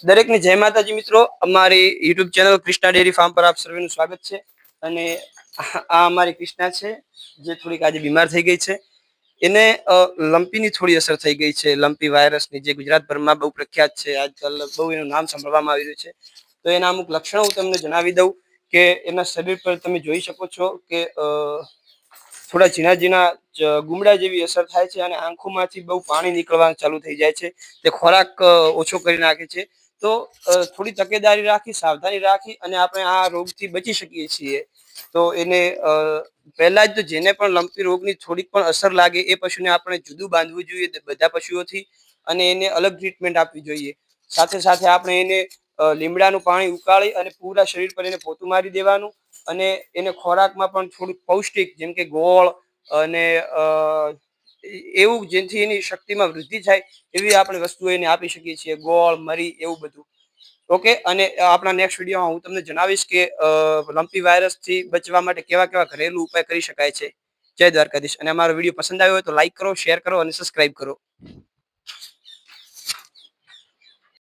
દરેકને જય માતાજી મિત્રો, અમારી YouTube channel Krishna dairy farm પર આપ સર્વેનું સ્વાગત છે। અને આ અમારી કૃષ્ણા છે જે થોડીક આજે બીમાર થઈ ગઈ છે। એને લંપીની થોડી અસર થઈ ગઈ છે, લંપી વાયરસની, જે ગુજરાતભરમાં બહુ પ્રખ્યાત છે। આજકાલ બહુ એનું નામ સાંભળવામાં આવી રહ્યું છે। તો એના અમુક લક્ષણો હું તમને જણાવી દઉં કે એના શરીર પર તમે જોઈ શકો છો કે થોડા ઝીણા ઝીણા ગુમડા જેવી અસર થાય છે અને આંખોમાંથી બહુ પાણી નીકળવાનું ચાલુ થઈ જાય છે। તે ખોરાક ઓછો કરી નાખે છે। તો થોડી તકેદારી રાખી, સાવધાની રાખી અને આપણે આ રોગથી બચી શકીએ છીએ। તો એને પહેલા જ તો જેને પણ લંપી રોગની થોડીક પણ અસર લાગે એ પશુને આપણે જુદું બાંધવું જોઈએ બધા પશુઓથી અને એને અલગ ટ્રીટમેન્ટ આપવી જોઈએ। સાથે સાથે આપણે એને લીમડાનું પાણી ઉકાળી અને પૂરા શરીર પર એને પોતું મારી દેવાનું અને એને ખોરાકમાં પણ થોડુંક પૌષ્ટિક, જેમ કે ગોળ અને એવું જેથી એની શક્તિમાં વૃદ્ધિ થાય એવી આપણે વસ્તુઓ એને આપી શકીએ છીએ, ગોળ, મરી, એવું બધું। ઓકે, અને આપણા નેક્સ્ટ વિડીયોમાં હું તમને જણાવીશ કે લંપી વાયરસથી બચવા માટે કેવા કેવા ઘરેલું ઉપાય કરી શકાય છે। જય દ્વારકાધીશ। અને અમારો વિડીયો પસંદ આવ્યો હોય તો લાઈક કરો, શેર કરો અને સબસ્ક્રાઇબ કરો।